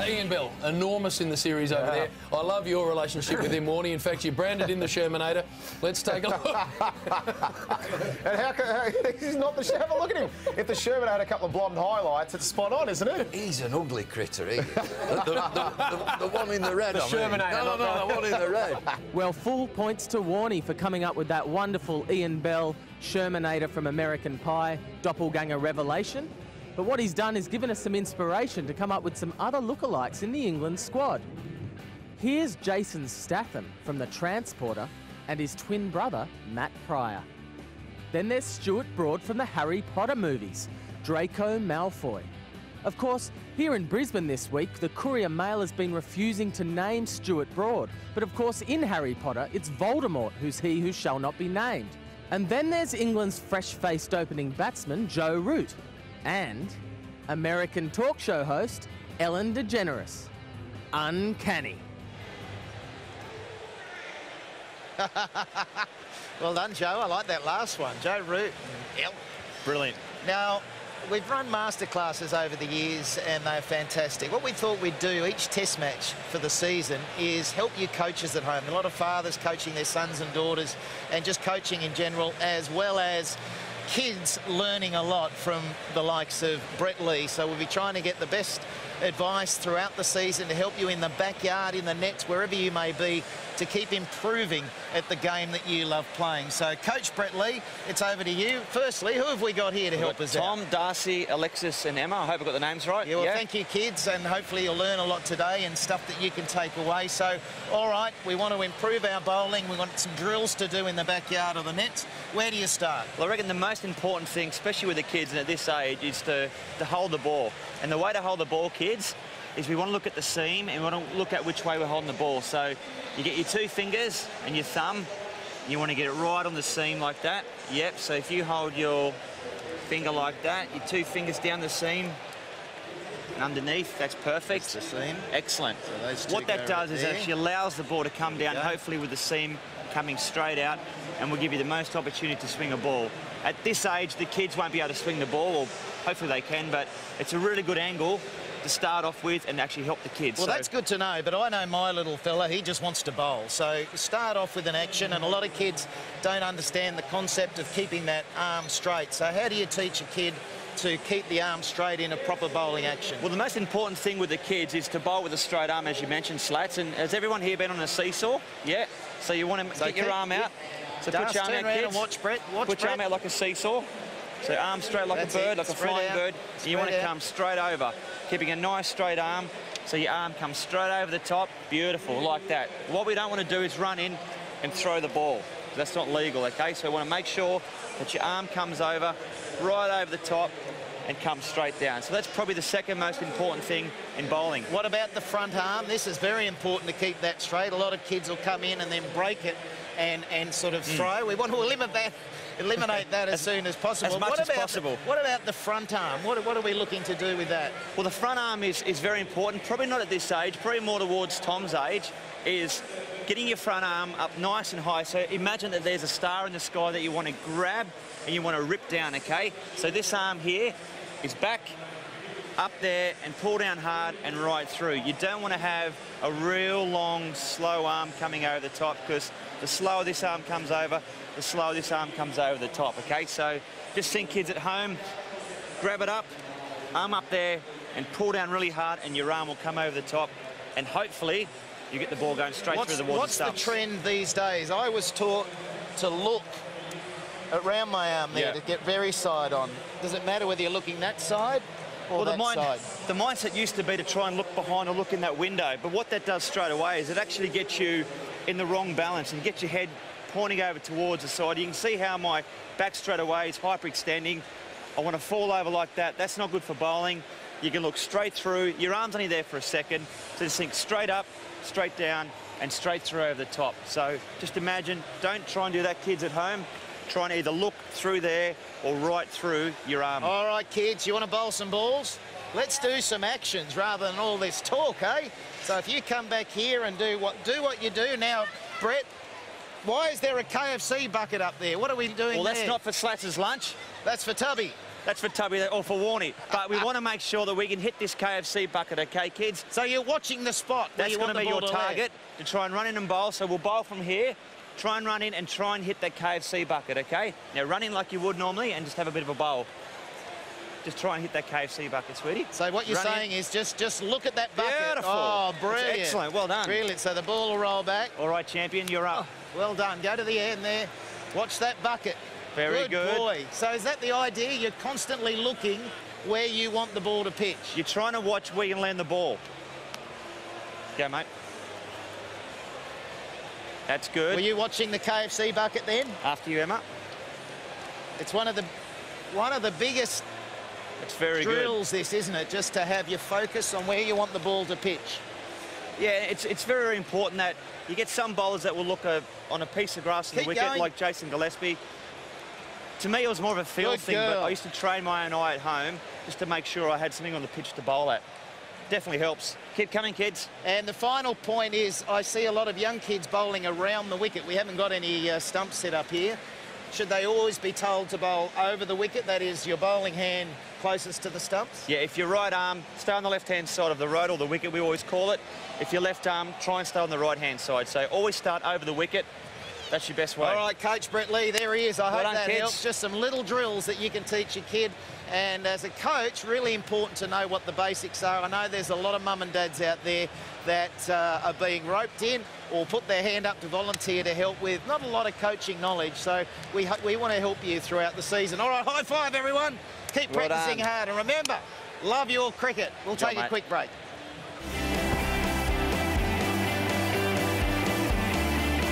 Ian Bell, enormous in the series over there. I love your relationship with him, Warnie. In fact, you branded in the Shermanator. Let's take a look. And he's not the Have a look at him. If the Sherman had a couple of blonde highlights, it's spot on, isn't it? He's an ugly critter, he is. the one in the red. The Shermanator. No, the one in the red. Well, full points to Warnie for coming up with that wonderful Ian Bell Shermanator from American Pie doppelganger revelation. But what he's done is given us some inspiration to come up with some other lookalikes in the England squad. Here's Jason Statham from The Transporter and his twin brother, Matt Pryor. Then there's Stuart Broad from the Harry Potter movies, Draco Malfoy. Of course, here in Brisbane this week, the Courier Mail has been refusing to name Stuart Broad. But of course, in Harry Potter, it's Voldemort who's he who shall not be named. And then there's England's fresh-faced opening batsman, Joe Root. And American talk show host, Ellen DeGeneres. Uncanny. Well done, Joe. I like that last one. Joe Root. Yep. Brilliant. Now, we've run masterclasses over the years and they're fantastic. What we thought we'd do each test match for the season is help you coaches at home. A lot of fathers coaching their sons and daughters and just coaching in general, as well as kids learning a lot from the likes of Brett Lee. So we'll be trying to get the best advice throughout the season to help you in the backyard, in the nets, wherever you may be, to keep improving at the game that you love playing. So, Coach Brett Lee, it's over to you. Firstly, who have we got here to help us out? Tom, Darcy, Alexis and Emma. I hope I got the names right. Yeah, well, thank you, kids, and hopefully you'll learn a lot today and stuff that you can take away. So, all right, we want to improve our bowling. We want some drills to do in the backyard of the nets. Where do you start? Well, I reckon the most important thing, especially with the kids and at this age, is to hold the ball. And the way to hold the ball, kids, is we want to look at the seam and we want to look at which way we're holding the ball. So you get your 2 fingers and your thumb. You want to get it right on the seam like that. Yep, so if you hold your finger like that, your 2 fingers down the seam and underneath, that's perfect. That's the seam. Excellent. So those two what that go does right is there. actually allows the ball to come down, hopefully with the seam coming straight out, and will give you the most opportunity to swing a ball. At this age, the kids won't be able to swing the ball, or hopefully they can, but it's a really good angle to start off with and actually help the kids. Well, that's good to know, but I know my little fella, he just wants to bowl. So start off with an action, and a lot of kids don't understand the concept of keeping that arm straight. So how do you teach a kid to keep the arm straight in a proper bowling action? Well, the most important thing with the kids is to bowl with a straight arm, as you mentioned, Slats. And has everyone here been on a seesaw? Yeah. So you want to get your arm out. So put your arm out, kids. And watch Brett. Put your arm out like a seesaw. So arm straight like a bird, like a flying bird. And you want to come straight over, keeping a nice straight arm. So your arm comes straight over the top. Beautiful, like that. What we don't want to do is run in and throw the ball. That's not legal, okay? So we want to make sure that your arm comes over, right over the top, and comes straight down. So that's probably the second most important thing in bowling. What about the front arm? This is very important to keep that straight. A lot of kids will come in and then break it and sort of throw. We want to eliminate that as soon as possible. As much as possible. What about the front arm? What are we looking to do with that? Well, the front arm is very important. Probably not at this age, probably more towards Tom's age, is getting your front arm up nice and high. So imagine that there's a star in the sky that you want to grab and you want to rip down, okay? So this arm here is back, up there, and pull down hard and right through. You don't want to have a real long, slow arm coming over the top, because the slower this arm comes over, the slower this arm comes over the top, okay? So just think, kids at home, grab it up, arm up there, and pull down really hard, and your arm will come over the top, and hopefully you get the ball going straight through the water What's the trend these days? I was taught to look around my arm there, to get very side on. Does it matter whether you're looking that side or that side? The mindset used to be to try and look behind or look in that window, but what that does straight away is it actually gets you in the wrong balance and gets your head pointing over towards the side. You can see how my back straight away is hyperextending. I want to fall over like that. That's not good for bowling. You can look straight through. Your arm's only there for a second, so just think straight up, straight down, and straight through over the top. So just imagine, don't try and do that, kids at home. Try and either look through there or right through your arm. All right, kids, you want to bowl some balls? Let's do some actions rather than all this talk, eh? So if you come back here and do what you do. Now, Brett, why is there a KFC bucket up there? What are we doing there? Well, that's not for Slats' lunch. That's for Tubby. That's for Tubby or for Warnie. But we want to make sure that we can hit this KFC bucket, okay, kids? So you're watching the spot. That's going to be your target to try and run in and bowl. So we'll bowl from here, try and run in and try and hit that KFC bucket, okay? Now run in like you would normally and just have a bit of a bowl. Just try and hit that KFC bucket, sweetie. So what you're saying is just look at that bucket. Beautiful. Oh, brilliant. That's excellent. Well done. Brilliant. So the ball will roll back. All right, champion, you're up. Oh, well done. Go to the end there. Watch that bucket. Very good. Boy. So is that the idea? You're constantly looking where you want the ball to pitch. You're trying to watch where you can land the ball. Go, mate. That's good. Were you watching the KFC bucket then? After you, Emma. It's one of the biggest It's very drills, this, isn't it? Just to have your focus on where you want the ball to pitch. Yeah, it's very, very important that you get some bowlers that will look on a piece of grass in the wicket, like Jason Gillespie. To me, it was more of a field thing, but I used to train my own eye at home just to make sure I had something on the pitch to bowl at. Definitely helps. Keep coming, kids. And the final point is I see a lot of young kids bowling around the wicket. We haven't got any stumps set up here. Should they always be told to bowl over the wicket? That is your bowling hand closest to the stumps? Yeah, if your right arm, stay on the left-hand side of the road, or the wicket, we always call it. If your left arm, try and stay on the right-hand side. So always start over the wicket. That's your best way. All right, Coach Brett Lee, there he is. I hope that kids. helps. Just some little drills that you can teach your kid. And as a coach, really important to know what the basics are. I know there's a lot of mum and dads out there that are being roped in or put their hand up to volunteer to help with not a lot of coaching knowledge. So we want to help you throughout the season. All right, high five, everyone. Keep practicing hard. And remember, love your cricket. We'll take a quick break.